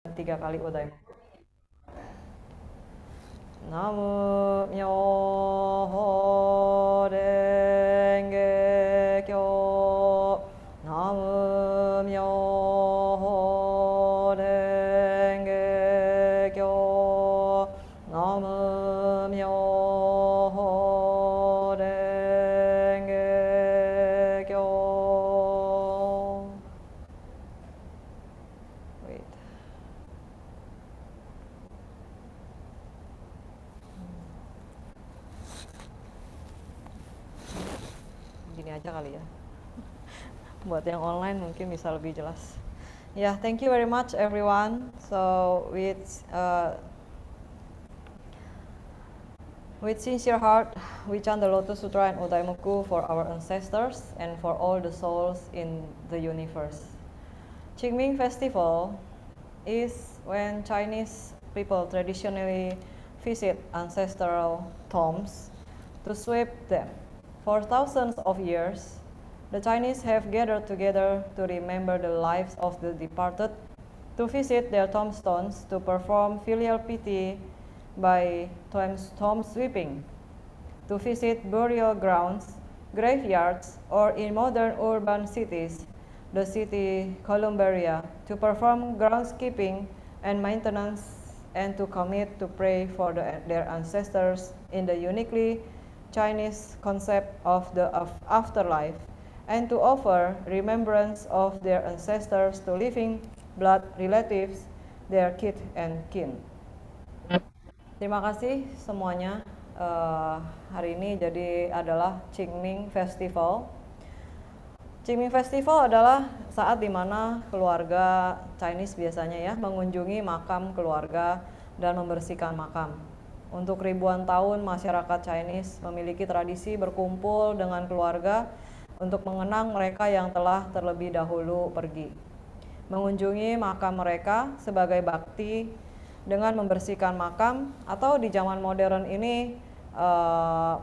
3 kali Odaimoku. Namu Myoho Renge Kyo. Namu Myoho Renge Kyo. Namu Myoho Renge Kyo. Wait. Gini aja kali ya. Buat yang online mungkin bisa lebih jelas. Yeah, thank you very much everyone. So with sincere heart, we chant the Lotus Sutra and Odaimoku for our ancestors and for all the souls in the universe. Qingming Festival is when Chinese people traditionally visit ancestral tombs to sweep them. For thousands of years, the Chinese have gathered together to remember the lives of the departed, to visit their tombstones, to perform filial piety by tomb sweeping, to visit burial grounds, graveyards, or in modern urban cities, the city Columbaria, to perform groundskeeping and maintenance, and to commit to pray for their ancestors in the uniquely Chinese concept of the afterlife, and to offer remembrance of their ancestors to living blood relatives, their kith and kin. Terima kasih semuanya. Hari ini jadi adalah Qingming Festival. Qingming Festival adalah saat dimana keluarga Chinese biasanya ya mengunjungi makam keluarga dan membersihkan makam. Untuk ribuan tahun masyarakat Chinese memiliki tradisi berkumpul dengan keluarga untuk mengenang mereka yang telah terlebih dahulu pergi. Mengunjungi makam mereka sebagai bakti dengan membersihkan makam, atau di zaman modern ini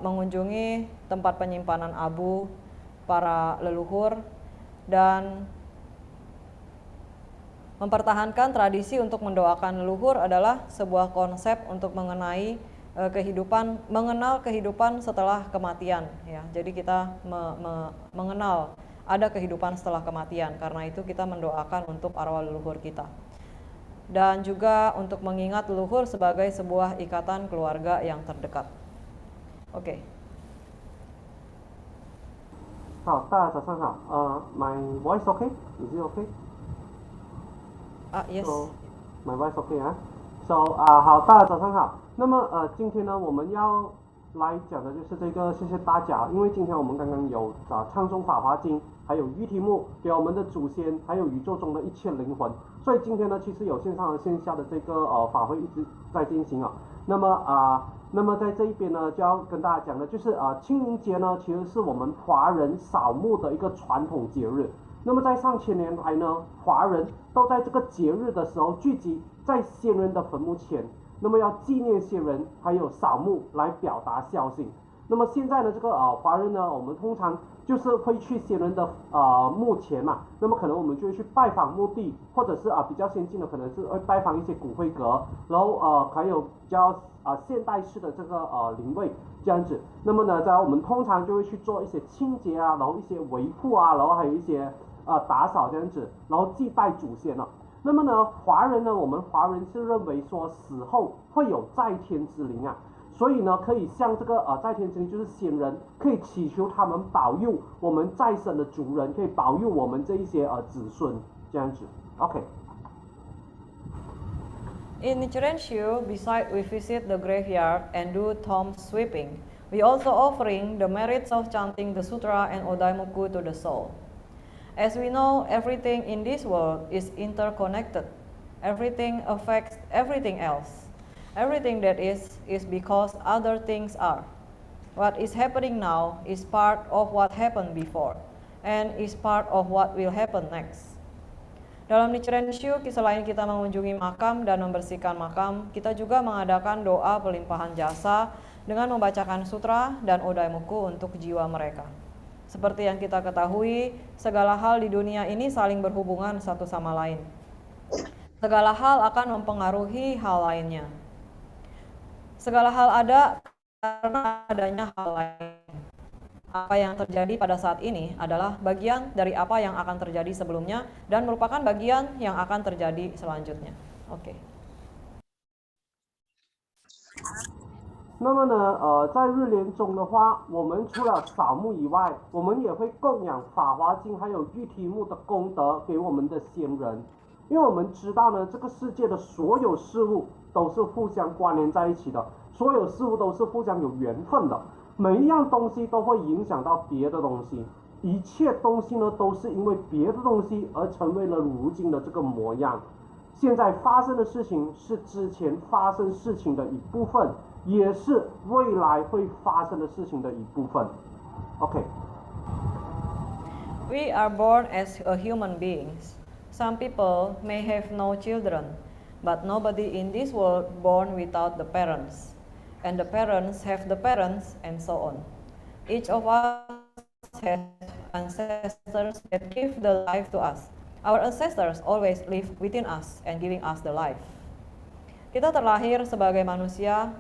mengunjungi tempat penyimpanan abu para leluhur dan mempertahankan tradisi untuk mendoakan leluhur adalah sebuah konsep untuk mengenal kehidupan setelah kematian ya. Jadi kita mengenal ada kehidupan setelah kematian, karena itu kita mendoakan untuk arwah leluhur kita. Dan juga untuk mengingat leluhur sebagai sebuah ikatan keluarga yang terdekat. Oke. 好，大家早上好。My voice okay? Is it okay? Yes. So, my voice okay 啊。So 好，大家早上好。那么今天呢，我们要来讲的就是这个，谢谢大家，因为今天我们刚刚有唱诵《法华经》，还有玉题目给我们的祖先，还有宇宙中的一切灵魂。所以今天呢，其实有线上和线下的这个法会一直在进行啊。那么在这一边呢，就要跟大家讲的就是清明节呢，其实是我们华人扫墓的一个传统节日。那么在上千年来呢，华人都在这个节日的时候聚集在先人的坟墓前，那么要纪念先人，还有扫墓来表达孝心。那么现在呢，这个华人呢，我们通常就是会去先人的墓前嘛，那么可能我们就会去拜访墓地，或者是比较先进的可能是会拜访一些骨灰阁，然后还有比较现代式的这个灵位这样子。那么呢，我们通常就会去做一些清洁然后一些维护然后还有一些打扫这样子，然后祭拜祖先了。那么呢，我们华人是认为说死后会有在天之灵啊。所以呢，可以向这个在天之灵就是先人，可以祈求他们保佑我们在生的族人，可以保佑我们这一些子孙这样子。OK。In Nichiren Shu, besides we visit the graveyard and do tomb sweeping, we also offering the merits of chanting the sutra and Odaimoku to the soul. As we know, everything in this world is interconnected. Everything affects everything else. Everything that is because other things are. What is happening now is part of what happened before, and is part of what will happen next. Dalam Nichiren Shu, selain kita mengunjungi makam dan membersihkan makam, kita juga mengadakan doa pelimpahan jasa dengan membacakan sutra dan Odaimoku untuk jiwa mereka. Seperti yang kita ketahui, segala hal di dunia ini saling berhubungan satu sama lain. Segala hal akan mempengaruhi hal lainnya. Segala hal ada karena adanya hal lain. Apa yang terjadi pada saat ini adalah bagian dari apa yang akan terjadi sebelumnya dan merupakan bagian yang akan terjadi selanjutnya. Oke. 那么呢，在日莲中的话，我们除了扫墓以外，我们也会供养法华经还有玉提木的功德给我们的先人，因为我们知道呢，这个世界的所有事物都是互相关联在一起的，所有事物都是互相有缘分的，每一样东西都会影响到别的东西，一切东西呢都是因为别的东西而成为了如今的这个模样。现在发生的事情是之前发生事情的一部分，也是未来会发生的事情的一部分。OK。 We are born as a human beings. Some people may have no children, but nobody in this world born without the parents. And the parents have the parents, and so on. Each of us has ancestors that give the life to us. Our ancestors always live within us and giving us the life. Kita terlahir sebagai manusia.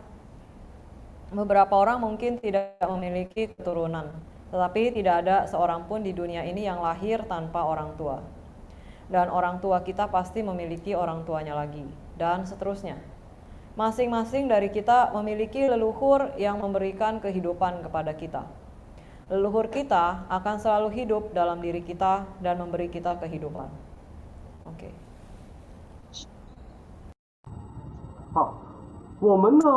Beberapa orang mungkin tidak memiliki keturunan, tetapi tidak ada seorang pun di dunia ini yang lahir tanpa orang tua. Dan orang tua kita pasti memiliki orang tuanya lagi, dan seterusnya. Masing-masing dari kita memiliki leluhur yang memberikan kehidupan kepada kita. Leluhur kita akan selalu hidup dalam diri kita dan memberi kita kehidupan. Oke. 好，我们呢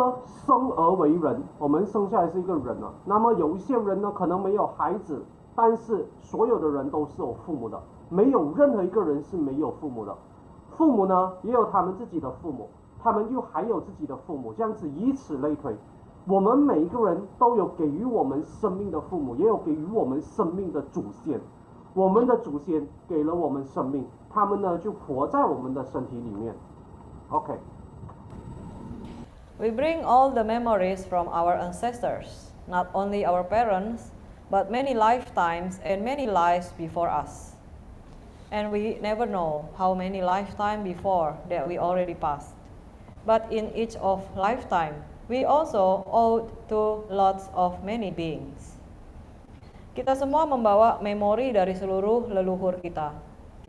生而为人，我们生下来是一个人啊。那么有一些人呢可能没有孩子，但是所有的人都是有父母的，没有任何一个人是没有父母的。父母呢也有他们自己的父母，他们又还有自己的父母，这样子以此类推。我们每一个人都有给予我们生命的父母，也有给予我们生命的祖先。我们的祖先给了我们生命，他们呢就活在我们的身体里面。OK。 We bring all the memories from our ancestors, not only our parents, but many lifetimes and many lives before us. And we never know how many lifetimes before that we already passed. But in each of lifetime, we also owe to lots of many beings. Kita semua membawa memori dari seluruh leluhur kita.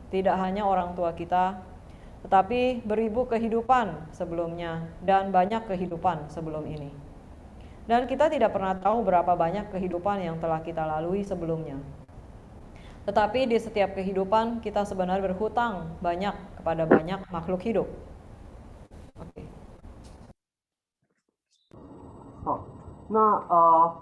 Tidak hanya orang tua kita, tetapi beribu kehidupan sebelumnya dan banyak kehidupan sebelum ini. Dan kita tidak pernah tahu berapa banyak kehidupan yang telah kita lalui sebelumnya. Tetapi di setiap kehidupan kita sebenarnya berhutang banyak kepada banyak makhluk hidup. Oke. 好，那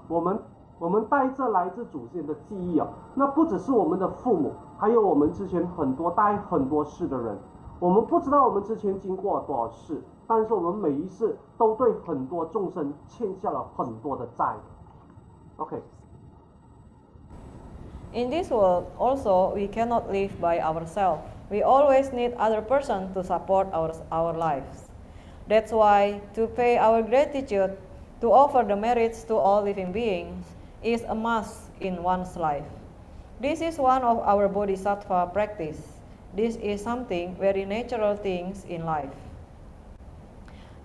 我们带着来自祖先的记忆啊，那不只是我们的父母，还有我们之前很多代很多世的人。我们不知道我们之前经过多少世，但是我们每一世都对很多众生欠下了很多的债。OK。 In this world, also, we cannot live by ourselves. We always need other person to support our lives. That's why to pay our gratitude, to offer the merits to all living beings, is a must in one's life. This is one of our bodhisattva practice. This is something very natural things in life.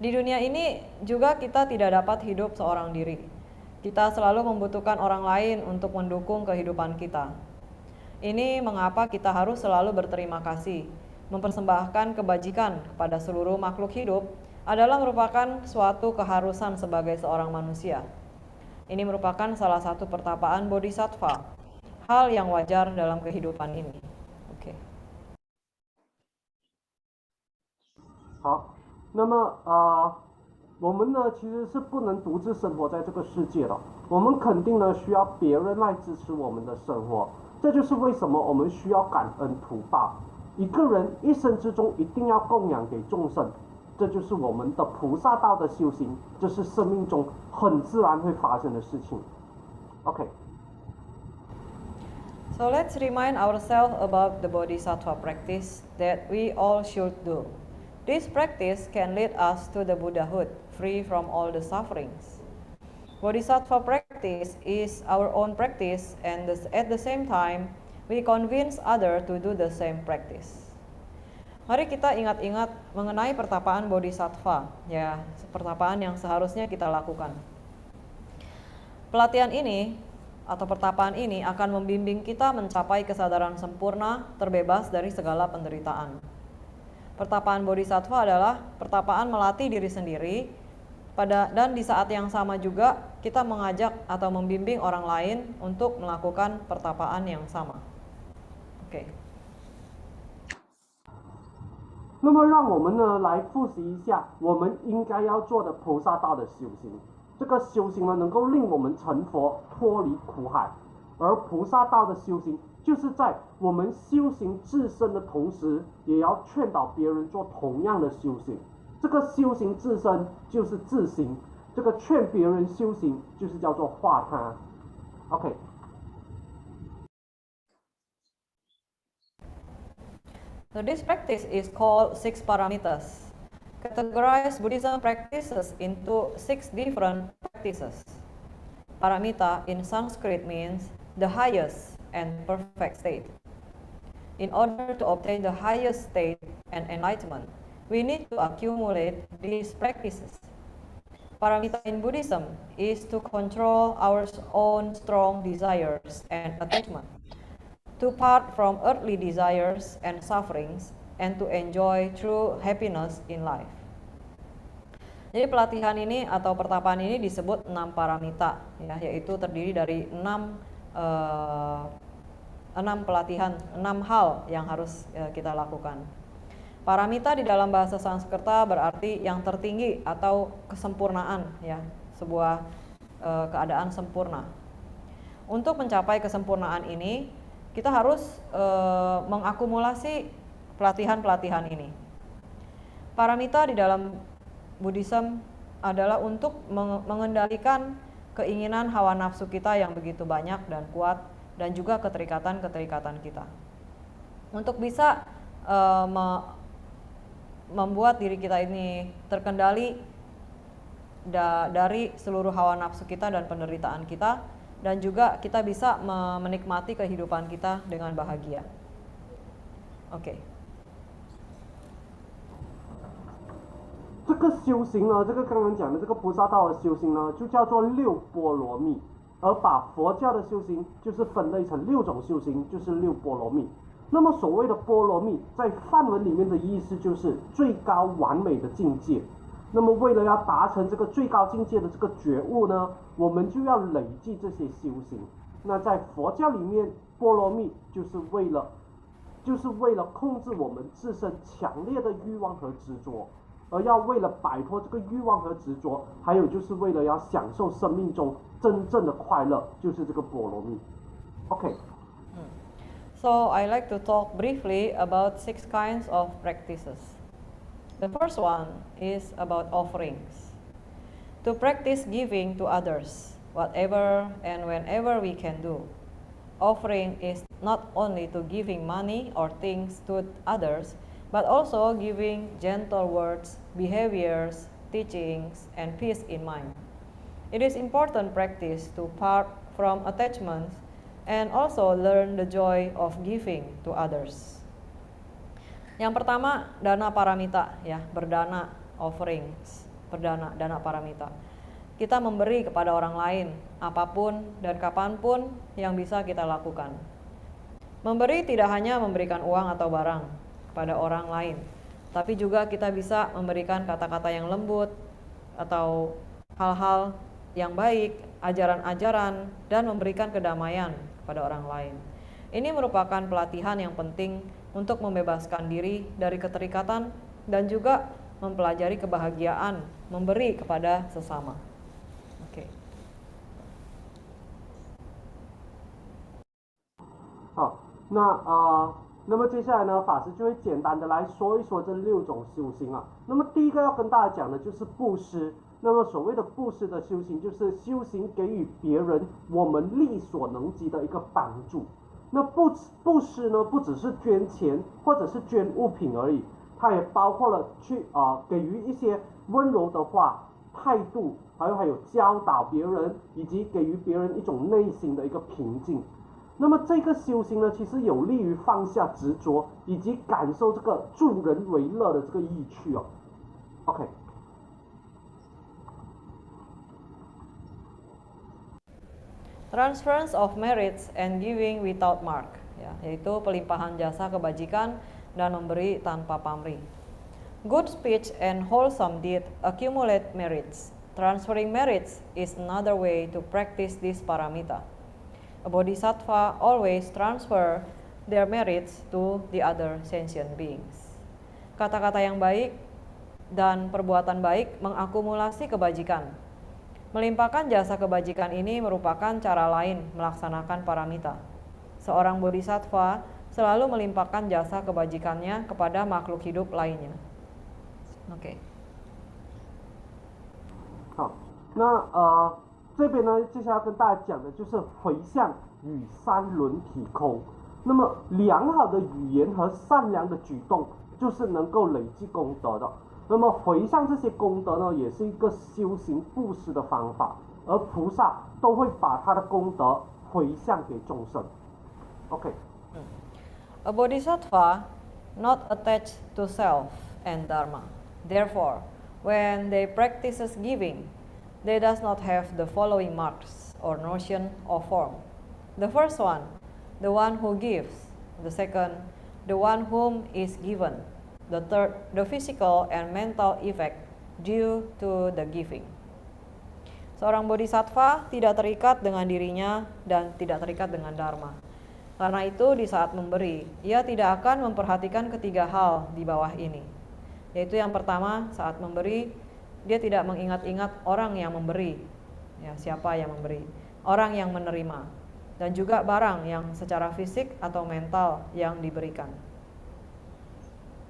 Di dunia ini juga kita tidak dapat hidup seorang diri. Kita selalu membutuhkan orang lain untuk mendukung kehidupan kita. Ini mengapa kita harus selalu berterima kasih. Mempersembahkan kebajikan kepada seluruh makhluk hidup adalah merupakan suatu keharusan sebagai seorang manusia. Ini merupakan salah satu pertapaan bodhisattva, hal yang wajar dalam kehidupan ini. Oke. 好，那么我们呢其实是不能独自生活在这个世界的，我们肯定呢需要别人来支持我们的生活，这就是为什么我们需要感恩图报。一个人一生之中一定要供养给众生，这就是我们的菩萨道的修行，这是生命中很自然会发生的事情。OK。 So let's remind ourselves about the bodhisattva practice that we all should do. This practice can lead us to the Buddhahood, free from all the sufferings. Bodhisattva practice is our own practice, and at the same time, we convince others to do the same practice. Mari kita ingat-ingat mengenai pertapaan bodhisattva, ya, pertapaan yang seharusnya kita lakukan. Pelatihan ini atau pertapaan ini akan membimbing kita mencapai kesadaran sempurna, terbebas dari segala penderitaan. Pertapaan bodhisattva adalah pertapaan melatih diri sendiri dan di saat yang sama juga kita mengajak atau membimbing orang lain untuk melakukan pertapaan yang sama. Oke. 那么让我们呢来复习一下我们应该要做的菩萨道的修行。这个修行呢能够令我们成佛，脱离苦海。而菩萨道的修行，就是在我们修行自身的同时，也要劝导别人做同样的修行。这个修行自身就是自行，这个劝别人修行就是叫做化他。OK。So this practice is called six paramitas. Categorize Buddhism practices into 6 different practices. Paramita in Sanskrit means the highest and perfect state. In order to obtain the highest state and enlightenment, we need to accumulate these practices. Paramita in Buddhism is to control our own strong desires and attachment, to part from earthly desires and sufferings, and to enjoy true happiness in life. Jadi pelatihan ini atau pertapaan ini disebut 6 paramita, ya, yaitu terdiri dari 6 pelatihan, 6 hal yang harus kita lakukan. Paramita di dalam bahasa Sanskerta berarti yang tertinggi atau kesempurnaan, ya, sebuah keadaan sempurna. Untuk mencapai kesempurnaan ini, kita harus mengakumulasi pelatihan-pelatihan ini. Paramita di dalam Buddhism adalah untuk mengendalikan keinginan hawa nafsu kita yang begitu banyak dan kuat, dan juga keterikatan-keterikatan kita. Untuk bisa membuat diri kita ini terkendali dari seluruh hawa nafsu kita dan penderitaan kita, dan juga kita bisa menikmati kehidupan kita dengan bahagia. Oke. 这个修行呢，这个刚刚讲的这个菩萨道的修行呢，就叫做6波罗蜜，而把佛教的修行就是分类成6种修行，就是6波罗蜜。那么所谓的波罗蜜，在梵文里面的意思就是最高完美的境界。那么为了要达成这个最高境界的这个觉悟呢，我们就要累积这些修行。那在佛教里面，波罗蜜就是为了控制我们自身强烈的欲望和执着。而要为了摆脱这个欲望和执着，还有就是为了要享受生命中真正的快乐，就是这个波罗蜜。OK。So I like to talk briefly about 6 kinds of practices. The first one is about offerings. To practice giving to others, whatever and whenever we can do. Offering is not only to giving money or things to others, but also giving gentle words, behaviors, teachings, and peace in mind. It is important practice to part from attachments and also learn the joy of giving to others. Yang pertama, dana paramita, ya, berdana, offerings, dana paramita. Kita memberi kepada orang lain apapun dan kapanpun yang bisa kita lakukan. Memberi tidak hanya memberikan uang atau barang pada orang lain, tapi juga kita bisa memberikan kata-kata yang lembut atau hal-hal yang baik, ajaran-ajaran, dan memberikan kedamaian kepada orang lain. Ini merupakan pelatihan yang penting untuk membebaskan diri dari keterikatan dan juga mempelajari kebahagiaan memberi kepada sesama. Oke. 好，那么接下来呢，法师就会简单的来说一说这6种修行啊。那么第一个要跟大家讲的就是布施。那么所谓的布施的修行，就是修行给予别人我们力所能及的一个帮助。那布施呢，不只是捐钱或者是捐物品而已，它也包括了去给予一些温柔的话、态度，还有教导别人，以及给予别人一种内心的一个平静。那么这个修行呢，其实有利于放下执着，以及感受这个助人为乐的这个意趣哦。OK。Transference of merits and giving without mark, ya, yaitu pelimpahan jasa kebajikan dan memberi tanpa pamrih. Good speech and wholesome deed accumulate merits. Transferring merits is another way to practice this paramita. A bodhisattva always transfer their merits to the other sentient beings. Kata-kata yang baik dan perbuatan baik mengakumulasi kebajikan. Melimpahkan jasa kebajikan ini merupakan cara lain melaksanakan paramita. Seorang bodhisattva selalu melimpahkan jasa kebajikannya kepada makhluk hidup lainnya. Oke. 好，那这边呢，接下来跟大家讲的就是回向与三轮体空。那么良好的语言和善良的举动，就是能够累积功德的。那么回向这些功德呢，也是一个修行布施的方法，而菩萨都会把他的功德回向给众生。OK。A bodhisattva not attached to self and dharma. Therefore, when they practices giving, they does not have the following marks or notion of form. The first one, the one who gives. The second, the one whom is given. The third, the physical and mental effect due to the giving. Seorang bodhisattva tidak terikat dengan dirinya dan tidak terikat dengan dharma. Karena itu di saat memberi, ia tidak akan memperhatikan ketiga hal di bawah ini. Yaitu yang pertama, saat memberi, dia tidak mengingat-ingat orang yang memberi. Ya, siapa yang memberi? Orang yang menerima. Dan juga barang yang secara fisik atau mental yang diberikan.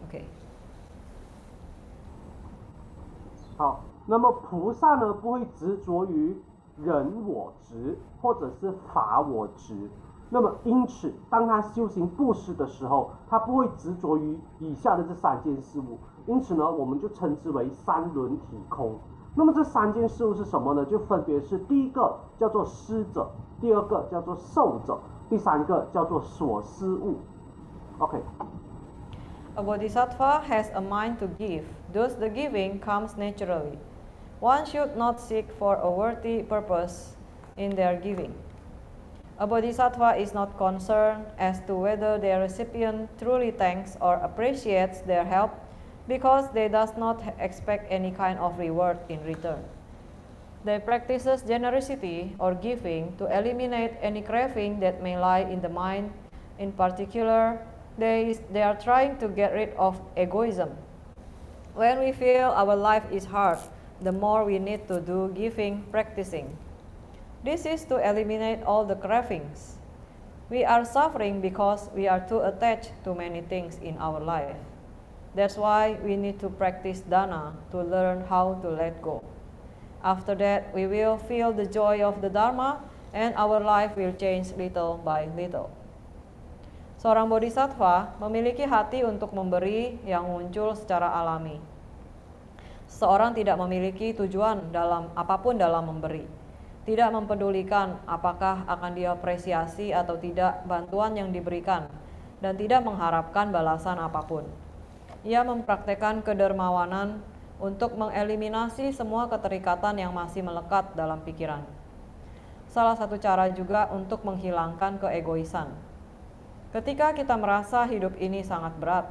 OK， 好，那么菩萨呢不会执着于人我执或者是法我执，那么因此当他修行布施的时候，他不会执着于以下的这三件事物，因此呢我们就称之为三轮体空。那么这三件事物是什么呢？就分别是第一个叫做施者，第二个叫做受者，第三个叫做所施物。OK。A bodhisattva has a mind to give, thus the giving comes naturally. One should not seek for a worthy purpose in their giving. A bodhisattva is not concerned as to whether their recipient truly thanks or appreciates their help, because they does not expect any kind of reward in return. They practices generosity or giving to eliminate any craving that may lie in the mind. In particular, they are trying to get rid of egoism. When we feel our life is hard, the more we need to do giving practicing. This is to eliminate all the cravings. We are suffering because we are too attached to many things in our life. That's why we need to practice dana to learn how to let go. After that, we will feel the joy of the Dharma and our life will change little by little. Seorang bodhisattva memiliki hati untuk memberi yang muncul secara alami. Seorang tidak memiliki tujuan apapun dalam memberi. Tidak mempedulikan apakah akan diapresiasi atau tidak bantuan yang diberikan, dan tidak mengharapkan balasan apapun. Ia mempraktekkan kedermawanan untuk mengeliminasi semua keterikatan yang masih melekat dalam pikiran. Salah satu cara juga untuk menghilangkan keegoisan. Ketika kita merasa hidup ini sangat berat,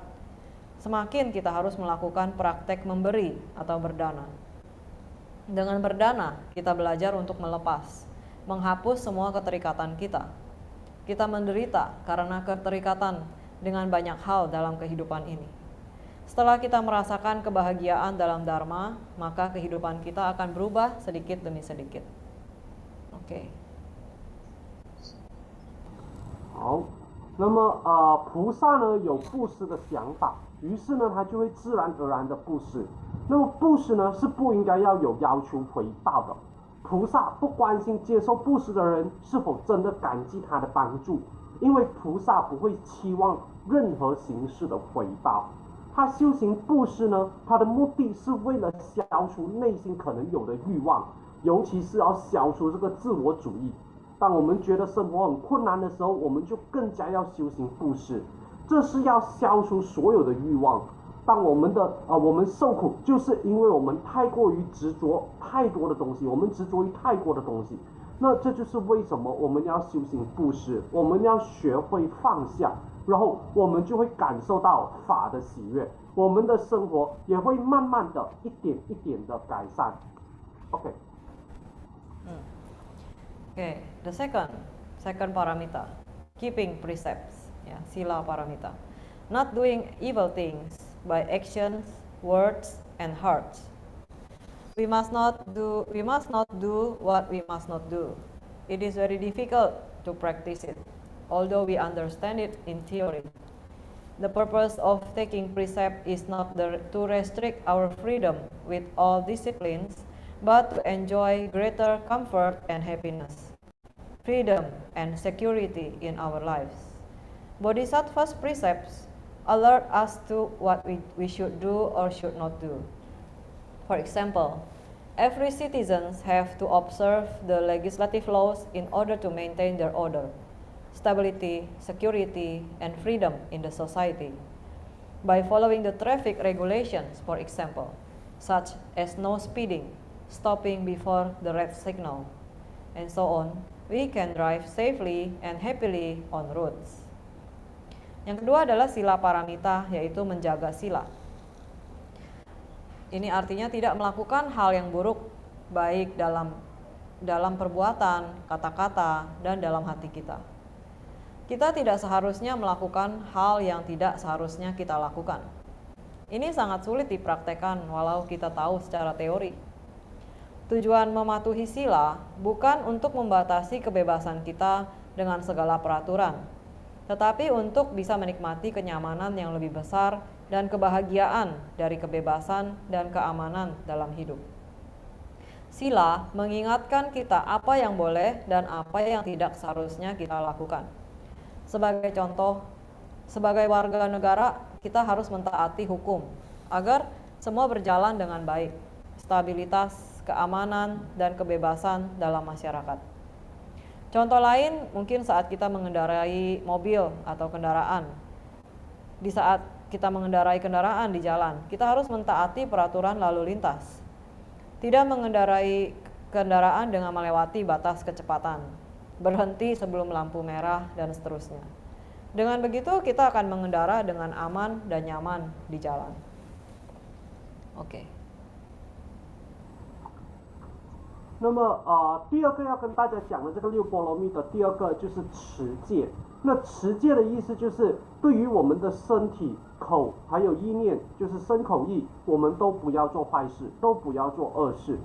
semakin kita harus melakukan praktek memberi atau berdana. Dengan berdana, kita belajar untuk melepas, menghapus semua keterikatan kita. Kita menderita karena keterikatan dengan banyak hal dalam kehidupan ini. Setelah kita merasakan kebahagiaan dalam Dharma, maka kehidupan kita akan berubah sedikit demi sedikit. Oke. 好。那么菩萨呢有布施的想法，于是呢他就会自然而然的布施。那么布施呢是不应该要有要求回报的。菩萨不关心接受布施的人是否真的感激他的帮助，因为菩萨不会期望任何形式的回报。他修行布施呢，他的目的是为了消除内心可能有的欲望，尤其是要消除这个自我主义。当我们觉得生活很困难的时候，我们就更加要修行布施，这是要消除所有的欲望。当我们受苦，就是因为我们太过于执着太多的东西，我们执着于太多的东西。那这就是为什么我们要修行布施，我们要学会放下，然后我们就会感受到法的喜悦，我们的生活也会慢慢的一点一点的改善。OK。Okay, the second paramita, keeping precepts, yeah, sila paramita, not doing evil things by actions, words, and hearts. We must not do what we must not do. It is very difficult to practice it, although we understand it in theory. The purpose of taking precept is not to restrict our freedom with all disciplines, but to enjoy greater comfort and happiness, freedom and security in our lives. Bodhisattva's precepts alert us to what we should do or should not do. For example, every citizen have to observe the legislative laws in order to maintain their order, stability, security, and freedom in the society. By following the traffic regulations, for example, such as no speeding, stopping before the red signal, and so on, we can drive safely and happily on roads. Yang kedua adalah sila paramita, yaitu menjaga sila. Ini artinya tidak melakukan hal yang buruk, baik dalam perbuatan, kata-kata, dan dalam hati kita. Kita tidak seharusnya melakukan hal yang tidak seharusnya kita lakukan. Ini sangat sulit dipraktekkan walau kita tahu secara teori. Tujuan mematuhi sila bukan untuk membatasi kebebasan kita dengan segala peraturan, tetapi untuk bisa menikmati kenyamanan yang lebih besar dan kebahagiaan dari kebebasan dan keamanan dalam hidup. Sila mengingatkan kita apa yang boleh dan apa yang tidak seharusnya kita lakukan. Sebagai contoh, sebagai warga negara, kita harus mentaati hukum agar semua berjalan dengan baik, stabilitas, keamanan, dan kebebasan dalam masyarakat. Contoh lain mungkin saat kita mengendarai mobil atau kendaraan. Di saat kita mengendarai kendaraan di jalan, kita harus mentaati peraturan lalu lintas. Tidak mengendarai kendaraan dengan melewati batas kecepatan, berhenti sebelum lampu merah, dan seterusnya. Dengan begitu kita akan mengendara dengan aman dan nyaman di jalan. Oke. 那么第二个要跟大家讲的这个六波罗蜜的第二个就是持戒。那持戒的意思就是对于我们的身体、口还有意念，就是身口意，我们都不要做坏事，都不要做恶事。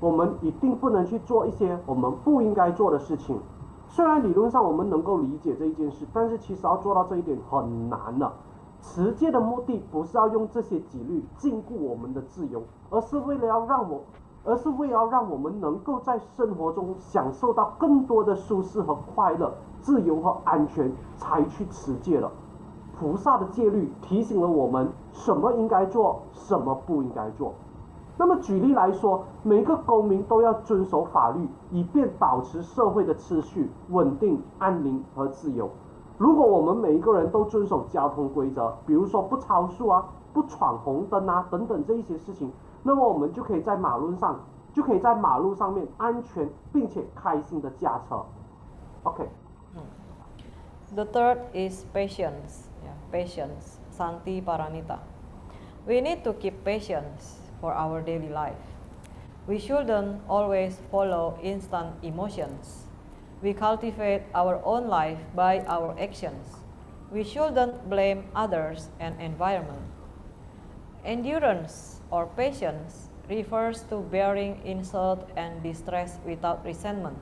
我们一定不能去做一些我们不应该做的事情。虽然理论上我们能够理解这一件事，但是其实要做到这一点很难的。持戒的目的不是要用这些纪律禁锢我们的自由，而是为了要让我们能够在生活中享受到更多的舒适和快乐、自由和安全，才去持戒了。菩萨的戒律提醒了我们什么应该做，什么不应该做。那么举例来说，每个公民都要遵守法律，以便保持社会的秩序、稳定、安宁和自由。如果我们每一个人都遵守交通规则，比如说不超速啊、不闯红灯啊等等这一些事情，那么我们就可以在马路上面安全并且开心的驾车。OK。The third is patience. Yeah, patience, Santi Paramita. We need to keep patience for our daily life. We shouldn't always follow instant emotions. We cultivate our own life by our actions. We shouldn't blame others and environment. Endurance or patience refers to bearing insult and distress without resentment.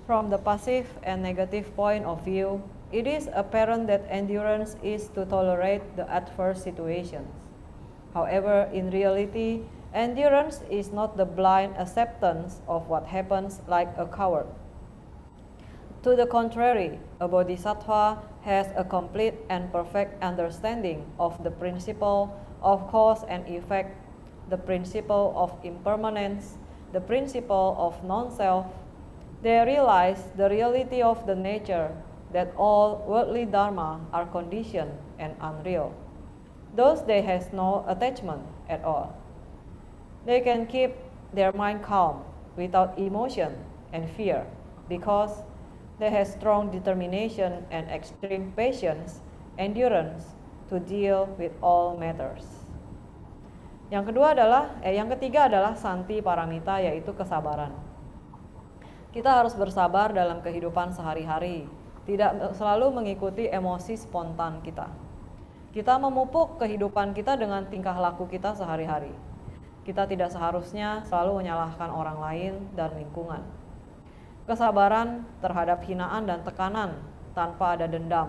From the passive and negative point of view, it is apparent that endurance is to tolerate the adverse situations. However, in reality, endurance is not the blind acceptance of what happens like a coward. To the contrary, a bodhisattva has a complete and perfect understanding of the principle of cause and effect, the principle of impermanence, the principle of non-self, They realize the reality of the nature that all worldly dharma are conditioned and unreal. Thus they has no attachment at all. They can keep their mind calm without emotion and fear because they have strong determination and extreme patience, endurance to deal with all matters. Yang ketiga adalah santi paramita, yaitu kesabaran. Kita harus bersabar dalam kehidupan sehari-hari, tidak selalu mengikuti emosi spontan kita. Kita memupuk kehidupan kita dengan tingkah laku kita sehari-hari. Kita tidak seharusnya selalu menyalahkan orang lain dan lingkungan. Kesabaran terhadap hinaan dan tekanan tanpa ada dendam.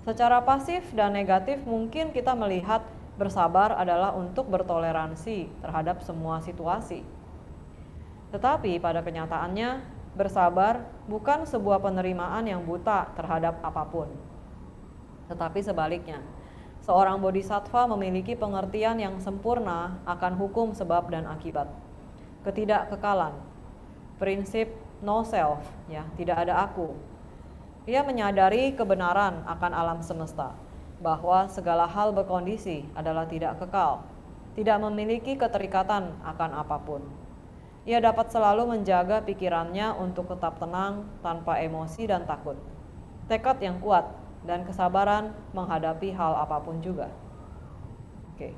Secara pasif dan negatif mungkin kita melihat bersabar adalah untuk bertoleransi terhadap semua situasi. Tetapi pada kenyataannya, bersabar bukan sebuah penerimaan yang buta terhadap apapun. Tetapi sebaliknya, seorang bodhisattva memiliki pengertian yang sempurna akan hukum sebab dan akibat. Ketidakkekalan, prinsip no self, tidak ada aku. Ia menyadari kebenaran akan alam semesta, bahwa segala hal berkondisi adalah tidak kekal, tidak memiliki keterikatan akan apapun. Ia dapat selalu menjaga pikirannya untuk tetap tenang tanpa emosi dan takut. Tekad yang kuat dan kesabaran menghadapi hal apapun juga. Oke.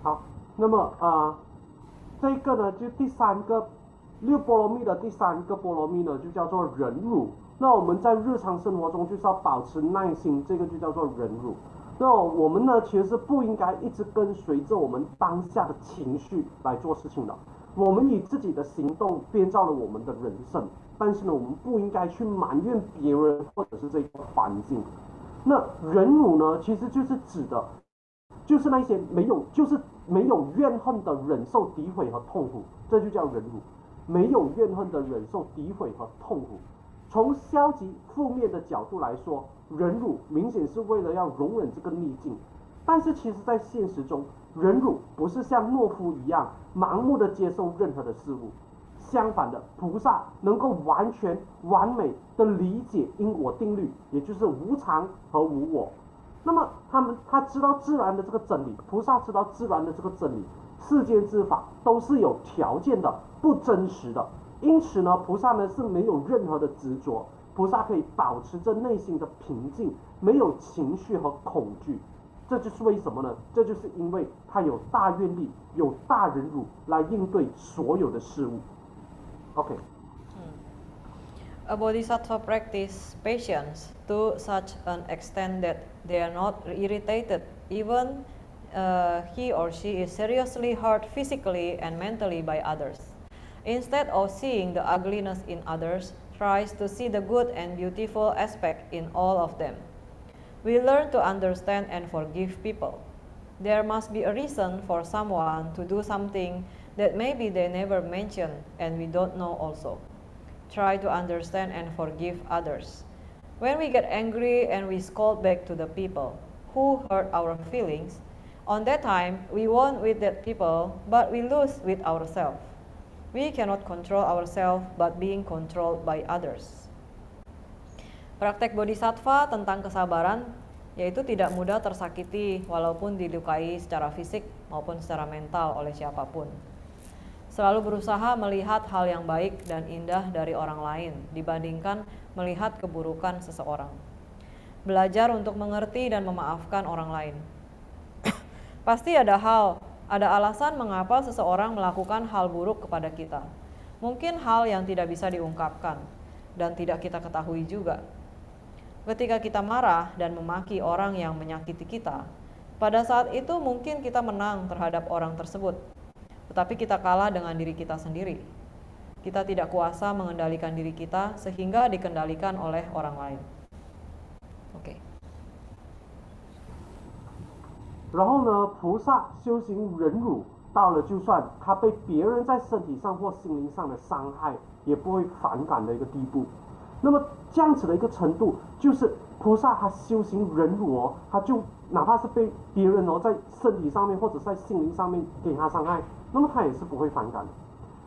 好，那么这个呢，就第三个六波罗蜜的第三个波罗蜜呢，就叫做忍辱。那我们在日常生活中就是要保持耐心，这个就叫做忍辱。那我们呢，其实是不应该一直跟随着我们当下的情绪来做事情的。我们以自己的行动编造了我们的人生，但是呢，我们不应该去埋怨别人或者是这个环境。那忍辱呢，其实就是指的，就是那些没有怨恨的忍受诋毁和痛苦，这就叫忍辱。没有怨恨的忍受诋毁和痛苦。从消极负面的角度来说，忍辱明显是为了要容忍这个逆境，但是其实在现实中，忍辱不是像懦夫一样盲目的接受任何的事物，相反的，菩萨能够完全完美的理解因果定律，也就是无常和无我。那么他知道自然的这个真理，菩萨知道自然的这个真理，世间之法都是有条件的，不真实的。因此呢，菩萨呢是没有任何的执着，菩萨可以保持着内心的平静，没有情绪和恐惧。这就是为什么呢？这就是因为他有大愿力，有大忍辱来应对所有的事物。OK。A bodhisattva practice patience to such an extent that they are not irritated even he or she is seriously hurt physically and mentally by others. Instead of seeing the ugliness in others, tries to see the good and beautiful aspect in all of them. We learn to understand and forgive people. There must be a reason for someone to do something that maybe they never mentioned and we don't know also. Try to understand and forgive others. When we get angry and we scold back to the people who hurt our feelings, on that time we won with that people, but we lose with ourselves. We cannot control ourselves but being controlled by others. Praktek bodhisattva tentang kesabaran yaitu tidak mudah tersakiti walaupun dilukai secara fisik maupun secara mental oleh siapapun. Selalu berusaha melihat hal yang baik dan indah dari orang lain dibandingkan melihat keburukan seseorang. Belajar untuk mengerti dan memaafkan orang lain. Pasti ada alasan mengapa seseorang melakukan hal buruk kepada kita. Mungkin hal yang tidak bisa diungkapkan dan tidak kita ketahui juga. Ketika kita marah dan memaki orang yang menyakiti kita, pada saat itu mungkin kita menang terhadap orang tersebut, tetapi kita kalah dengan diri kita sendiri. Kita tidak kuasa mengendalikan diri kita sehingga dikendalikan oleh orang lain. Oke. 然后呢，菩萨修行忍辱，到了就算他被别人在身体上或心灵上的伤害，也不会反感的一个地步。那么这样子的一个程度，就是菩萨他修行忍辱哦，他就哪怕是被别人哦在身体上面或者在心灵上面给他伤害，那么他也是不会反感的。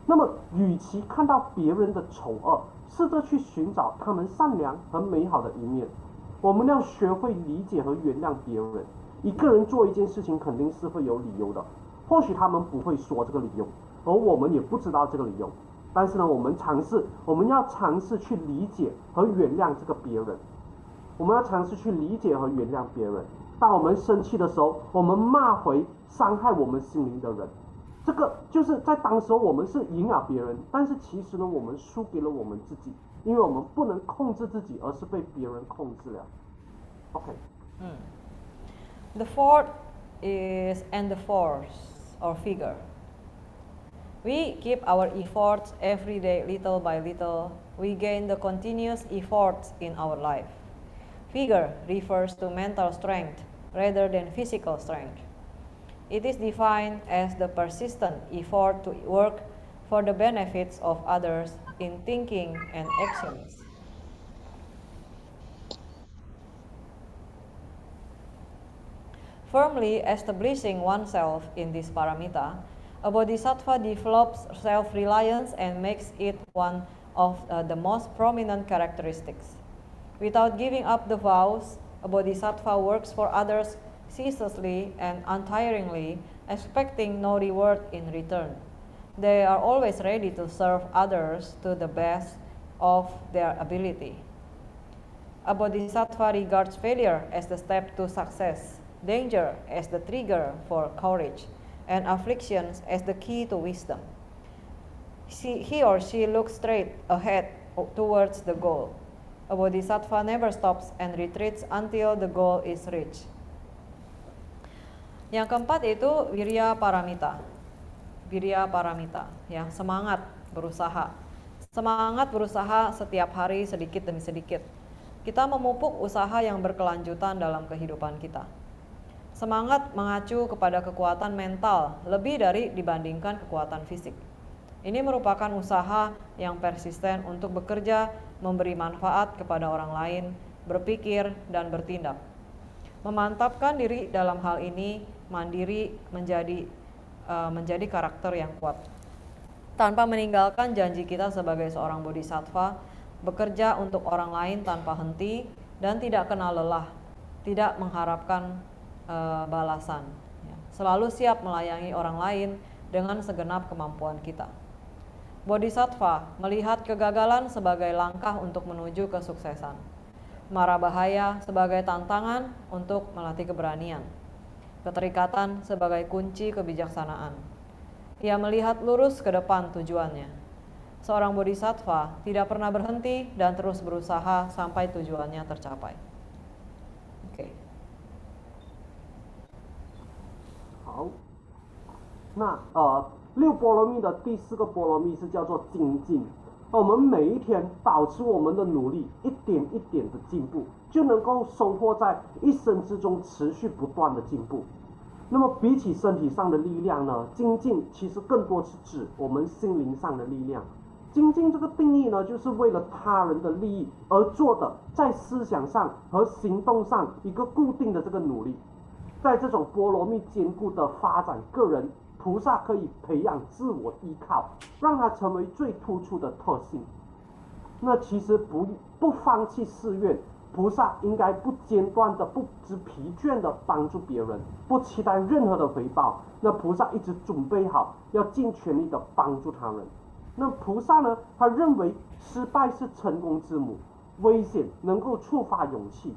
那么，与其看到别人的丑恶，试着去寻找他们善良和美好的一面。我们要学会理解和原谅别人。一个人做一件事情肯定是会有理由的，或许他们不会说这个理由，而我们也不知道这个理由。但是呢，我们要尝试去理解和原谅这个别人。我们要尝试去理解和原谅别人。当我们生气的时候，我们骂回伤害我们心灵的人。这个就是在当时我们是赢了别人，但是其实呢，我们输给了我们自己，因为我们不能控制自己，而是被别人控制了。OK。The fourth is and the force or figure. We keep our efforts every day, little by little. We gain the continuous efforts in our life. Figure refers to mental strength rather than physical strength. It is defined as the persistent effort to work for the benefits of others in thinking and actions. Firmly establishing oneself in this paramita, a bodhisattva develops self-reliance and makes it one of the most prominent characteristics. Without giving up the vows, a bodhisattva works for others ceaselessly and untiringly, expecting no reward in return. They are always ready to serve others to the best of their ability. A bodhisattva regards failure as the step to success, danger as the trigger for courage, and afflictions as the key to wisdom. He or she looks straight ahead towards the goal. A bodhisattva never stops and retreats until the goal is reached. Yang keempat itu wirya paramita. Wirya paramita, ya, semangat berusaha. Semangat berusaha setiap hari sedikit demi sedikit. Kita memupuk usaha yang berkelanjutan dalam kehidupan kita. Semangat mengacu kepada kekuatan mental lebih dari dibandingkan kekuatan fisik. Ini merupakan usaha yang persisten untuk bekerja, memberi manfaat kepada orang lain, berpikir, dan bertindak. Memantapkan diri dalam hal ini, mandiri menjadi karakter yang kuat. Tanpa meninggalkan janji kita sebagai seorang bodhisattva, bekerja untuk orang lain tanpa henti dan tidak kenal lelah, tidak mengharapkan balasan. Selalu siap melayani orang lain dengan segenap kemampuan kita. Bodhisattva melihat kegagalan sebagai langkah untuk menuju kesuksesan. Mara bahaya sebagai tantangan untuk melatih keberanian. Keterikatan sebagai kunci kebijaksanaan. Ia melihat lurus ke depan tujuannya. Seorang bodhisattva tidak pernah berhenti dan terus berusaha sampai tujuannya tercapai. Oke. 好，那六波罗蜜的第四个波罗蜜是叫做精进。我们每一天保持我们的努力，一点一点的进步，就能够收获在一生之中持续不断的进步。那么比起身体上的力量呢，精进其实更多是指我们心灵上的力量。精进这个定义呢，就是为了他人的利益而做的，在思想上和行动上一个固定的这个努力。在这种波罗蜜兼顾的发展个人，菩萨可以培养自我依靠，让它成为最突出的特性。那其实不放弃誓愿，菩萨应该不间断的、不知疲倦的帮助别人，不期待任何的回报。那菩萨一直准备好，要尽全力的帮助他人。那菩萨呢，他认为失败是成功之母，危险能够触发勇气，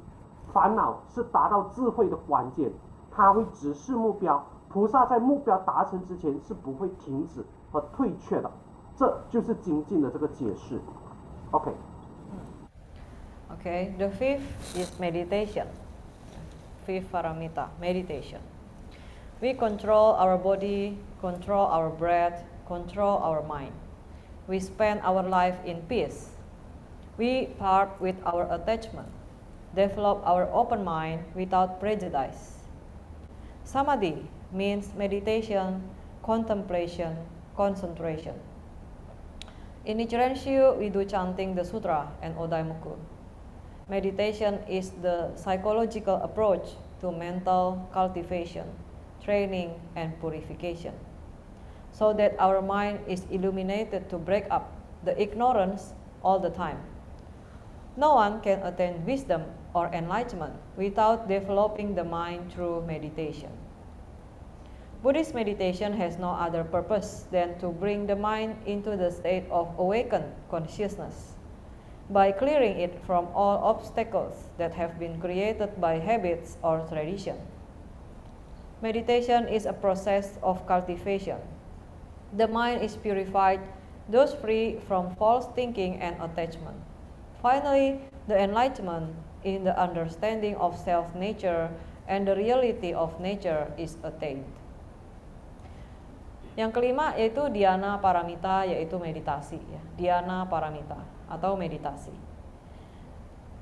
烦恼是达到智慧的关键。他会直视目标，菩萨在目标达成之前是不会停止和退却的。这就是精进的这个解释。OK。Okay, the fifth is meditation. Fifth paramita, meditation. We control our body, control our breath, control our mind. We spend our life in peace. We part with our attachment, develop our open mind without prejudice. Samadhi means meditation, contemplation, concentration. In Nichiren Shu, we do chanting the sutra and Odaimoku. Meditation is the psychological approach to mental cultivation, training, and purification, so that our mind is illuminated to break up the ignorance all the time. No one can attain wisdom or enlightenment without developing the mind through meditation. Buddhist meditation has no other purpose than to bring the mind into the state of awakened consciousness by clearing it from all obstacles that have been created by habits or tradition. Meditation is a process of cultivation. The mind is purified, thus free from false thinking and attachment. Finally, the enlightenment in the understanding of self-nature and the reality of nature is attained. Yang kelima yaitu dhyana paramita, yaitu meditasi ya. Dhyana paramita atau meditasi.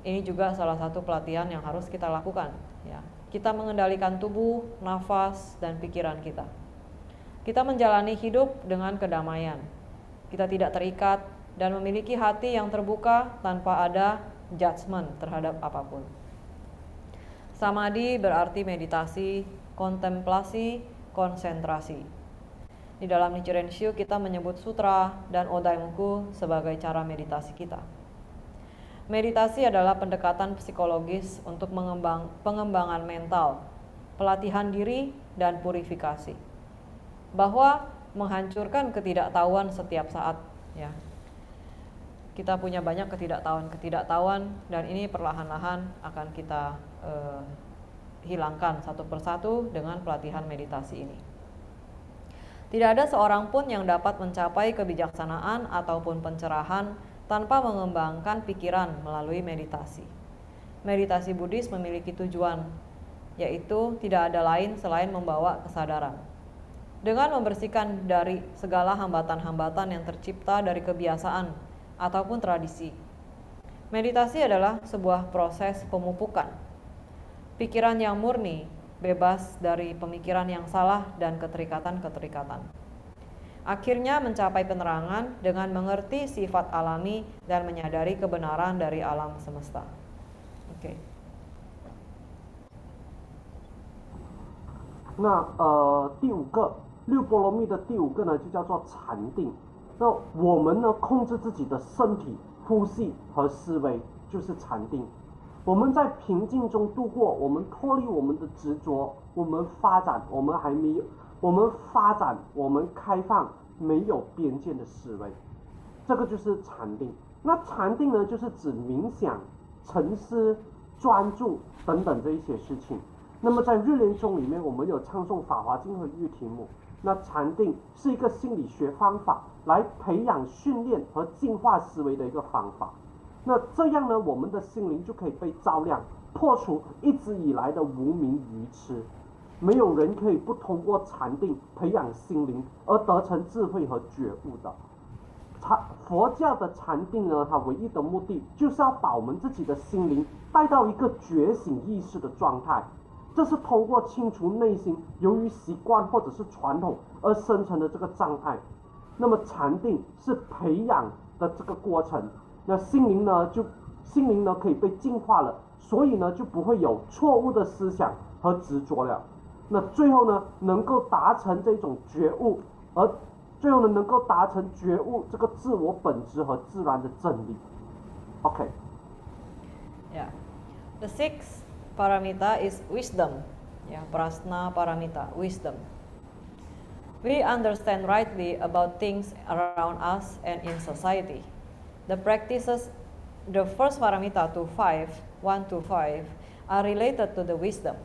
Ini juga salah satu pelatihan yang harus kita lakukan ya. Kita mengendalikan tubuh, nafas, dan pikiran kita. Kita menjalani hidup dengan kedamaian. Kita tidak terikat dan memiliki hati yang terbuka tanpa ada judgment terhadap apapun. Samadhi berarti meditasi, kontemplasi, konsentrasi. Di dalam Nichiren Shu kita menyebut sutra dan Odaimoku sebagai cara meditasi kita. Meditasi adalah pendekatan psikologis untuk pengembangan mental, pelatihan diri, dan purifikasi. Bahwa menghancurkan ketidaktahuan setiap saat ya. Kita punya banyak ketidaktahuan dan ini perlahan-lahan akan kita hilangkan satu persatu dengan pelatihan meditasi ini. Tidak ada seorang pun yang dapat mencapai kebijaksanaan ataupun pencerahan tanpa mengembangkan pikiran melalui meditasi. Meditasi Buddhis memiliki tujuan, yaitu tidak ada lain selain membawa kesadaran. Dengan membersihkan dari segala hambatan-hambatan yang tercipta dari kebiasaan ataupun tradisi. Meditasi adalah sebuah proses pemupukan. Pikiran yang murni, bebas dari pemikiran yang salah dan keterikatan-keterikatan. Akhirnya mencapai penerangan dengan mengerti sifat alami dan menyadari kebenaran dari alam semesta. Oke. 那第五个六波罗蜜的第五个呢，就叫做禅定。那我们呢，控制自己的身体、呼吸和思维，就是禅定。我们在平静中度过，我们脱离我们的执着，我们发展，我们开放，没有边界的思维，这个就是禅定。那禅定呢，就是指冥想、沉思、专注等等这一些事情。那么在日莲宗里面，我们有唱诵《法华经》和玉题目。那禅定是一个心理学方法，来培养、训练和净化思维的一个方法。那这样呢，我们的心灵就可以被照亮，破除一直以来的无明愚痴。没有人可以不通过禅定培养心灵而得成智慧和觉悟的。佛教的禅定呢，它唯一的目的就是要把我们自己的心灵带到一个觉醒意识的状态。这是通过清除内心由于习惯或者是传统而生成的这个障碍。那么禅定是培养的这个过程，那心灵呢可以被净化了，所以呢就不会有错误的思想和执着了。那最后呢能够达成这种觉悟，而最后呢能够达成觉悟这个自我本质和自然的真理。OK。Yeah. The sixth paramita is wisdom. Yeah, prasna paramita, wisdom. We understand rightly about things around us and in society. The practices, the first paramita to 1 to 5, are related to the wisdom.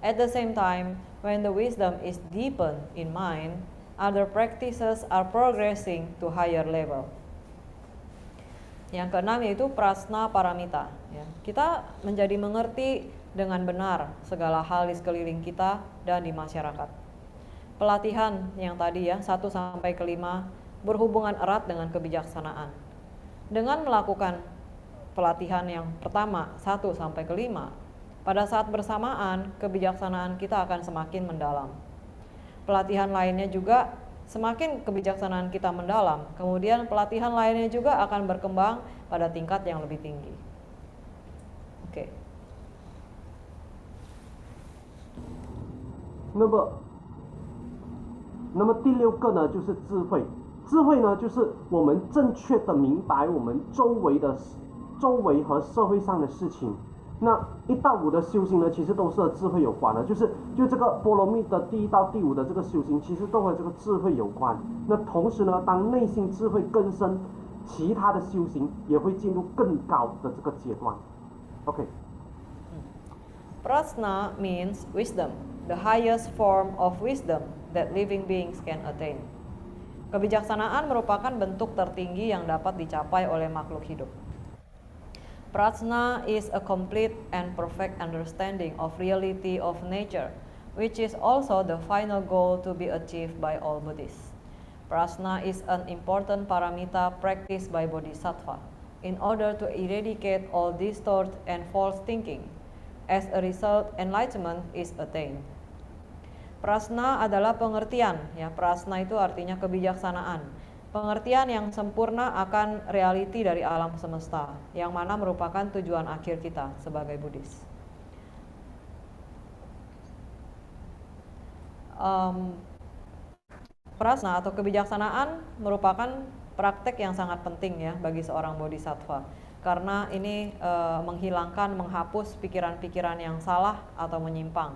At the same time, when the wisdom is deepened in mind, other practices are progressing to higher level. Yang keenam yaitu prasna paramita. Ya, kita menjadi mengerti dengan benar segala hal di sekeliling kita dan di masyarakat. Pelatihan yang tadi ya 1 sampai ke 5 berhubungan erat dengan kebijaksanaan. Dengan melakukan pelatihan yang pertama 1 sampai ke 5, pada saat bersamaan kebijaksanaan kita akan semakin mendalam. Pelatihan lainnya juga semakin kebijaksanaan kita mendalam, kemudian pelatihan lainnya juga akan berkembang pada tingkat yang lebih tinggi. Oke. 那么第6个呢，就是智慧。智慧呢，就是我们正确的明白我们周围和社会上的事情。那1到5的修行呢，其实都是和智慧有关的，就这个波罗蜜的第1到第5的这个修行，其实都和这个智慧有关。那同时呢，当内心智慧更深，其他的修行也会进入更高的这个阶段。OK。Prajna means wisdom, the highest form of wisdom that living beings can attain. Kebijaksanaan merupakan bentuk tertinggi yang dapat dicapai oleh makhluk hidup. Prajna is a complete and perfect understanding of reality of nature, which is also the final goal to be achieved by all Buddhists. Prajna is an important paramita practiced by Bodhisattva in order to eradicate all distorted and false thinking. As a result, enlightenment is attained. Prajna adalah pengertian, ya. Prajna itu artinya kebijaksanaan. Pengertian yang sempurna akan realiti dari alam semesta, yang mana merupakan tujuan akhir kita sebagai Buddhis. Prajna atau kebijaksanaan merupakan praktek yang sangat penting ya bagi seorang bodhisattva, karena ini menghilangkan, menghapus pikiran-pikiran yang salah atau menyimpang.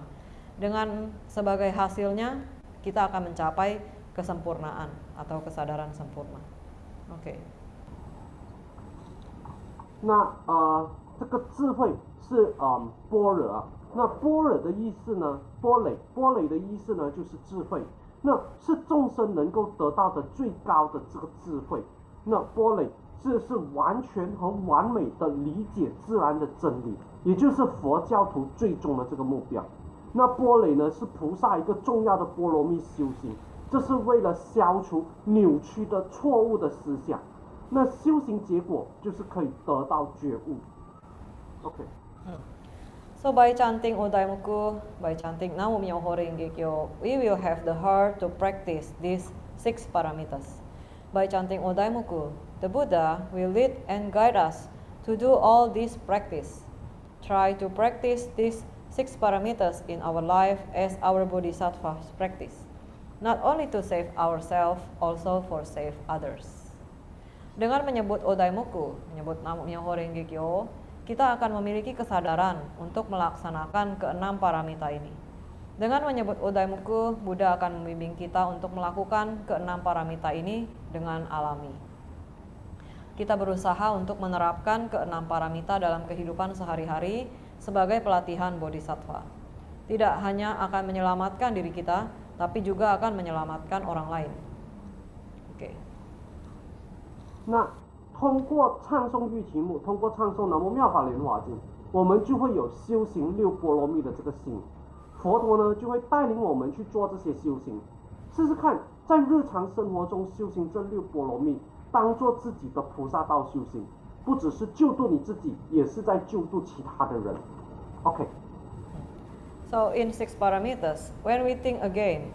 Dengan sebagai hasilnya kita akan mencapai kesempurnaan atau kesadaran sempurna. OK。那这个智慧是般若啊。那般若的意思呢，般若的意思呢就是智慧，那是众生能够得到的最高的这个智慧。那般若是完全和完美的理解自然的真理，也就是佛教徒最终的这个目标。那般若呢是菩萨一个重要的波罗蜜修行，这是为了消除扭曲的错误的思想。那修行结果就是可以得到觉悟。OK。So by chanting Udaimuku, by chanting Namo Myoho Renge Kyo, we will have the heart to practice these 6 paramitas. By chanting Udaimuku, the Buddha will lead and guide us to do all this practice. Try to practice these 6 paramitas in our life as our bodhisattvas practice, not only to save ourselves, also for save others. Dengan menyebut Udaimuku, menyebut Namo Myoho Renge Kyo, kita akan memiliki kesadaran untuk melaksanakan ke-6 paramita ini. Dengan menyebut Udaimuku, Buddha akan membimbing kita untuk melakukan ke-6 paramita ini dengan alami. Kita berusaha untuk menerapkan ke-6 paramita dalam kehidupan sehari-hari sebagai pelatihan bodhisattva. Tidak hanya akan menyelamatkan diri kita, tapi juga akan menyelamatkan orang lain. Oke. 那通过唱诵玉题目，通过唱诵南无妙法莲华经，我们就会有修行6波罗蜜的这个心。佛陀呢就会带领我们去做这些修行。试试看，在日常生活中修行这6波罗蜜，当做自己的菩萨道修行。不只是救度你自己，也是在救度其他的人。OK。So in 6 paramitas, when we think again,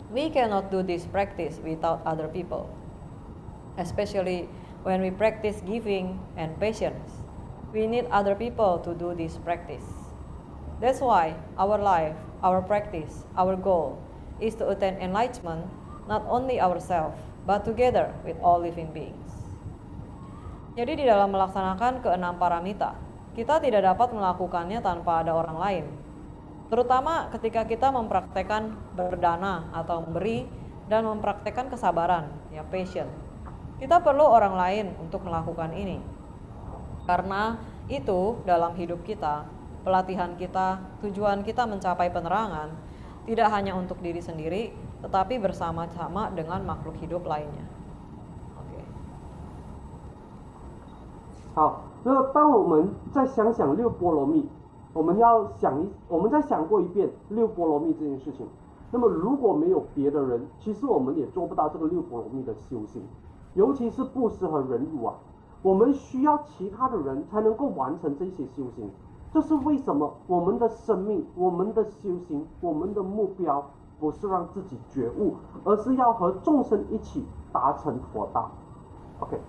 we cannot do this practice without other people. Especially when we practice giving and patience, we need other people to do this practice. That's why our life, our practice, our goal is to attain enlightenment, not only ourselves, but together with all living beings. Jadi di dalam melaksanakan ke-6 paramita, kita tidak dapat melakukannya tanpa ada orang lain. Terutama ketika kita mempraktekkan berdana atau memberi dan mempraktekkan kesabaran, ya patient. Kita perlu orang lain untuk melakukan ini. Karena itu dalam hidup kita, pelatihan kita, tujuan kita mencapai penerangan tidak hanya untuk diri sendiri, tetapi bersama-sama dengan makhluk hidup lainnya. 好，那当我们再想想6波罗蜜，我们再想过一遍6波罗蜜这件事情。那么如果没有别的人，其实我们也做不到这个6波罗蜜的修行，尤其是布施和忍辱啊，我们需要其他的人才能够完成这些修行。这是为什么我们的生命、我们的修行、我们的目标不是让自己觉悟，而是要和众生一起达成佛道。OK。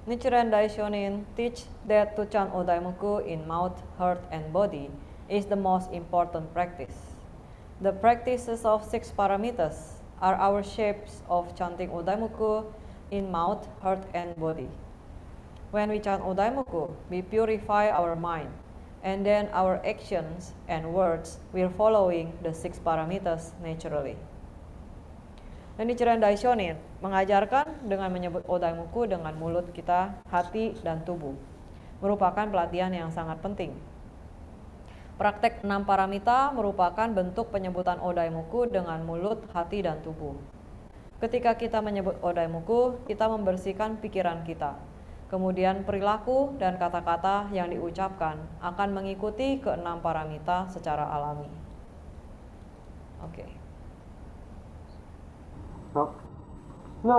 Nichiren Daishonin teach that to chant Odaimoku in mouth, heart, and body is the most important practice. The practices of 6 paramitas are our shapes of chanting Odaimoku in mouth, heart, and body. When we chant Odaimoku, we purify our mind, and then our actions and words will following the 6 paramitas naturally. Dan Nichiren Daishonin mengajarkan dengan menyebut Odaimoku dengan mulut kita, hati, dan tubuh. Merupakan pelatihan yang sangat penting. Praktek 6 paramita merupakan bentuk penyebutan Odaimoku dengan mulut, hati, dan tubuh. Ketika kita menyebut Odaimoku, kita membersihkan pikiran kita. Kemudian perilaku dan kata-kata yang diucapkan akan mengikuti ke-6 paramita secara alami. Oke. 好，那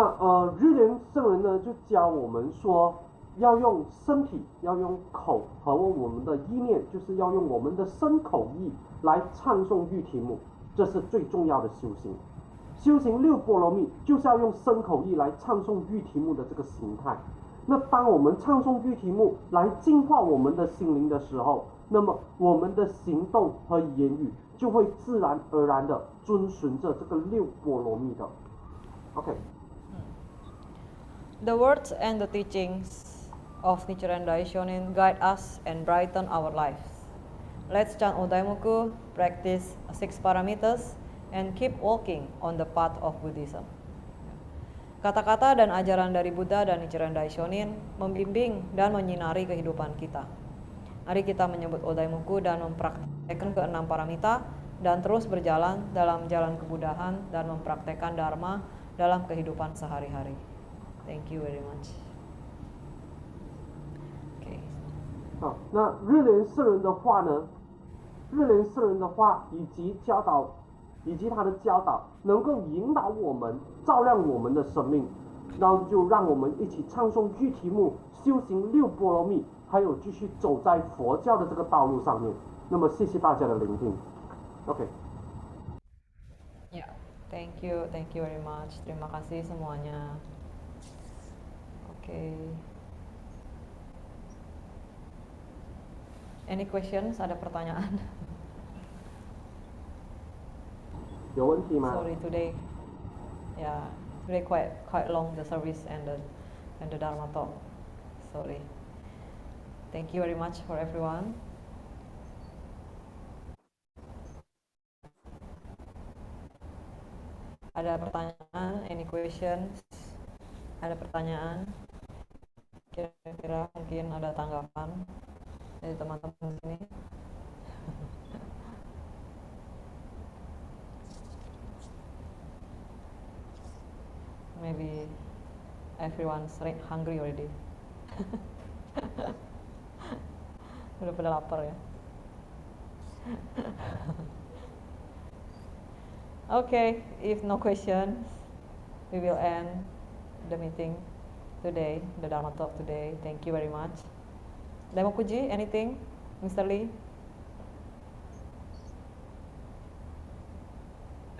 日莲圣人呢就教我们说，要用身体，要用口和我们的意念，就是要用我们的身口意来唱诵御题目，这是最重要的修行。修行6波罗蜜就是要用身口意来唱诵御题目的这个形态。那当我们唱诵御题目来净化我们的心灵的时候，那么我们的行动和言语就会自然而然的遵循着这个6波罗蜜的。Okay. The words and the teachings of Nichiren Daishonin guide us and brighten our lives. Let's chant Odaimoku, practice 6 paramitas, and keep walking on the path of Buddhism. Kata-kata dan ajaran dari Buddha dan Nichiren Daishonin membimbing dan menyinari kehidupan kita. Mari kita menyebut Odaimoku dan mempraktekkan ke-6 paramita dan terus berjalan dalam jalan kebudahan dan mempraktekkan Dharma dalam kehidupan sehari-hari. Thank you very much. Okay. 好，那日莲圣人的话呢？日莲圣人的话以及他的教导，能够引导我们，照亮我们的生命，然后就让我们一起唱诵御题目，修行6波罗蜜，还有继续走在佛教的这个道路上面。那么，谢谢大家的聆听。OK。Thank you very much. Terima kasih semuanya. Oke. Any questions? Ada pertanyaan? 有问题吗？ Sorry today quite long the service and the Dharma talk. Sorry. Thank you very much for everyone. Ada pertanyaan? Any questions? Ada pertanyaan? Kira-kira mungkin ada tanggapan dari teman-teman sini? Maybe everyone's hungry already. Udah pada lapar ya. Okay, if no questions, we will end the meeting today, the Dharma talk today. Thank you very much. Daimokuji, anything, Mr. Lee?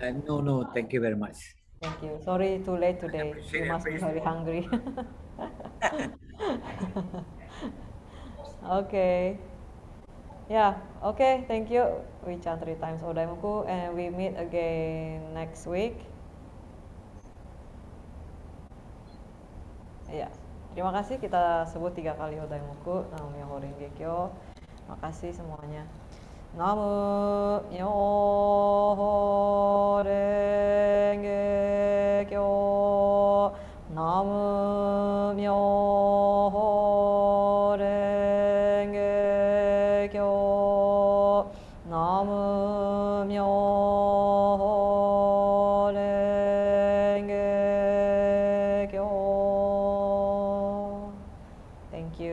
No, thank you very much. Thank you. Sorry too late today. You must be very hungry. Okay. Yeah, okay, thank you. We chant 3 times Odaimoku and we meet again next week. Ya, terima kasih, kita sebut 3 kali Odaimoku. Nam-myoho Renge Kyo. Makasih semuanya. Nam-myoho Renge Kyo. Nam-myoho Renge Kyo. Nam-myoho Renge Kyo. Thank you.